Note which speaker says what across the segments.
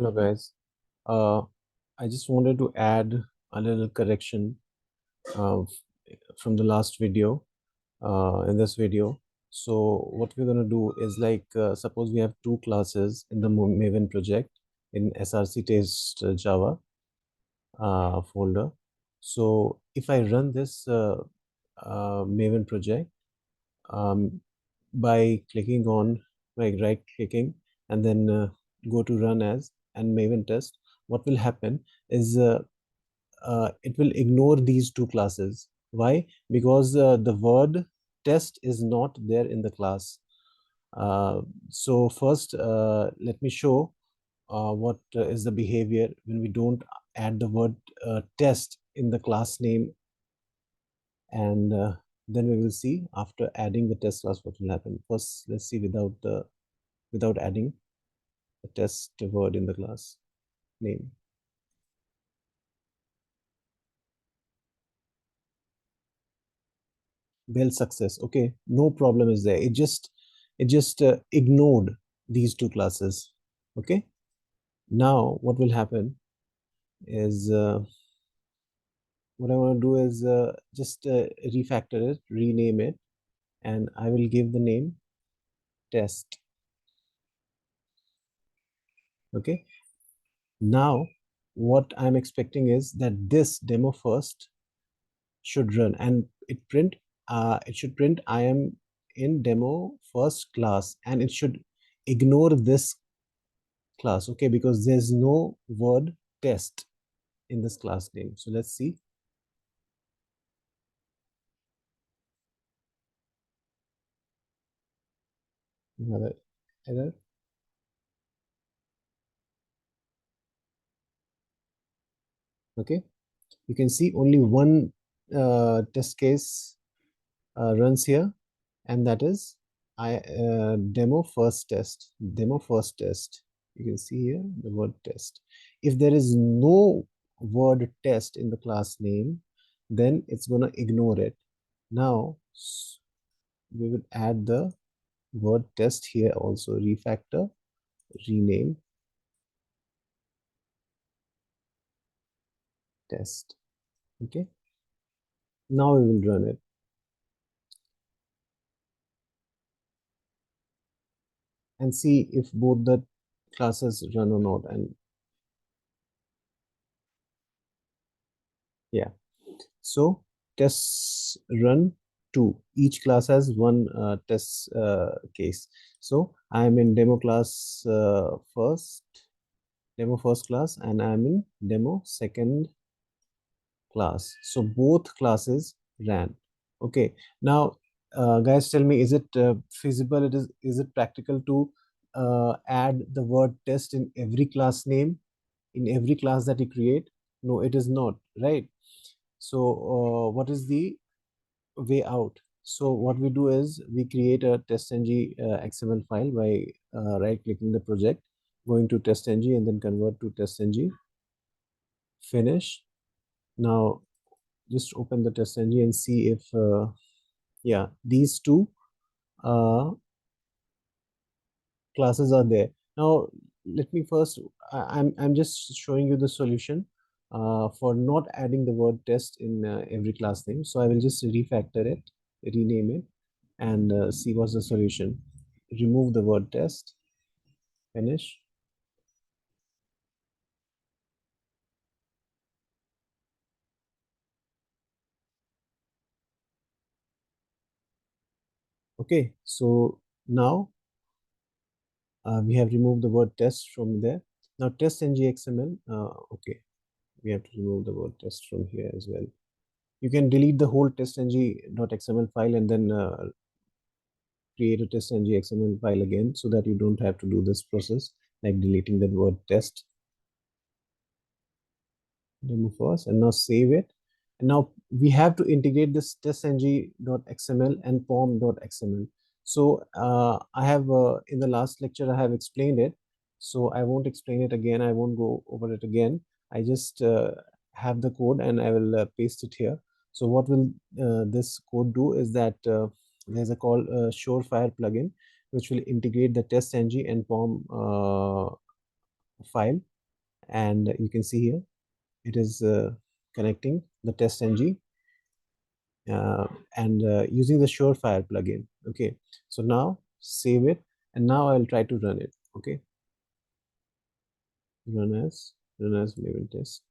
Speaker 1: Hello guys. Uh, I just wanted to add a little correction uh, from the last video in this video. So what we're going to do is like suppose we have two classes in the Maven project in src test Java folder. So if I run this Maven project by clicking on right clicking and then go to run as and Maven test, what will happen is it will ignore these two classes. Why? Because the word test is not there in the class. So first let me show what is the behavior when we don't add the word test in the class name, and then we will see after adding the test class what will happen. First let's see without adding the test word in the class name. Well, success. Okay, no problem is there. It just ignored these two classes. Okay, now what will happen is what I want to do is just refactor it, rename it, and I will give the name test. Okay, now what I'm expecting is that this demo first should run and it should print I am in demo first class, and it should ignore this class. Okay, because there's no word test in this class name. So let's see. Another error. Okay, you can see only one test case runs here, and that is demo first test. You can see here the word test. If there is no word test in the class name, then it's going to ignore it. Now we will add the word test here also. Refactor, rename, test. Okay, now we will run it and see if both the classes run or not. And yeah, so tests run two. Each class has one test case. So I am in demo class demo first class, and I am in demo second class. So both classes ran. Okay, now guys, tell me, is it feasible? Is it practical to add the word test in every class name, in every class that you create? No, it is not, right? So what is the way out? So what we do is we create a testng XML file by right clicking the project, going to testng and then convert to testng, finish. Now just open the testng and see if yeah, these two uh, classes are there. Now let me first I'm just showing you the solution for not adding the word test in every class name. So I will just refactor it, rename it, and see what's the solution. Remove the word test, finish. Okay, so now we have removed the word test from there. Now test ngxml, okay, we have to remove the word test from here as well. You can delete the whole testng.xml file and then create a testng.xml file again, so that you don't have to do this process like deleting the word test. Demo first, and now save it. And now we have to integrate this testng.xml and pom.xml. So I have in the last lecture I have explained it, so I won't explain it again. I won't go over it again. I just have the code and I will paste it here. So what will this code do is that there's a call surefire plugin which will integrate the testng and pom file, and you can see here it is connecting the test ng and using the surefire plugin. Okay, so now save it, and now I'll try to run it. Okay, run as Maven test.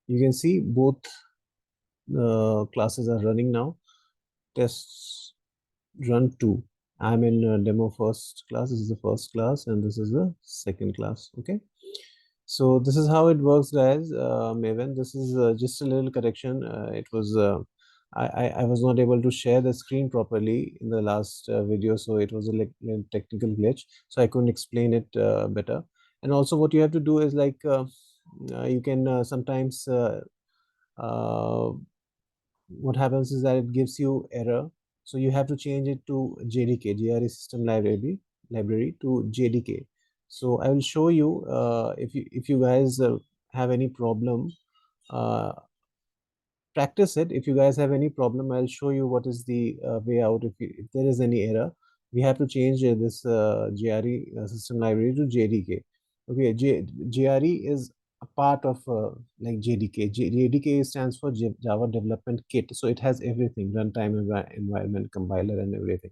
Speaker 1: You can see both classes are running now. Tests run 2. I'm in demo first class. This is the first class, and this is the second class. Okay, so this is how it works, guys. Maven, this is just a little correction. It was I was not able to share the screen properly in the last video, so it was a little technical glitch, so I couldn't explain it better. And also what you have to do is like you can sometimes uh, what happens is that it gives you error, so you have to change it to jdk, gre system library to jdk. So I will show you, if you guys have any problem, uh, practice it. If you guys have any problem, I'll show you what is the way out. If there is any error, we have to change this gre system library to jdk. Okay, gre is a part of like jdk. jdk stands for java development kit, so it has everything: runtime environment, compiler, and everything.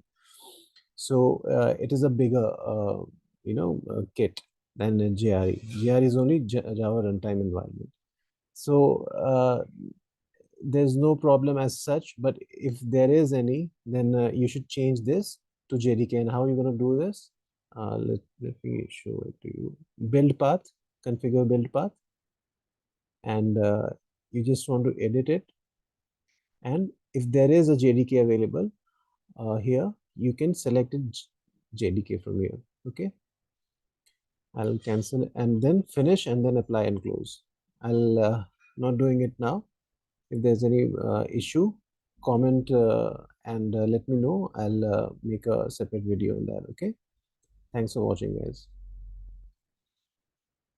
Speaker 1: So it is a bigger kit than gre. Gre is only java runtime environment. So there's no problem as such, but if there is any, then you should change this to jdk. And how are you going to do this? Let me show it to you. Build path, configure build path, and you just want to edit it. And if there is a jdk available here, you can select it jdk from here. Okay, I'll cancel and then finish and then apply and close. I'll not doing it now. If there's any issue, comment and let me know. I'll make a separate video on that. Okay, thanks for watching, guys.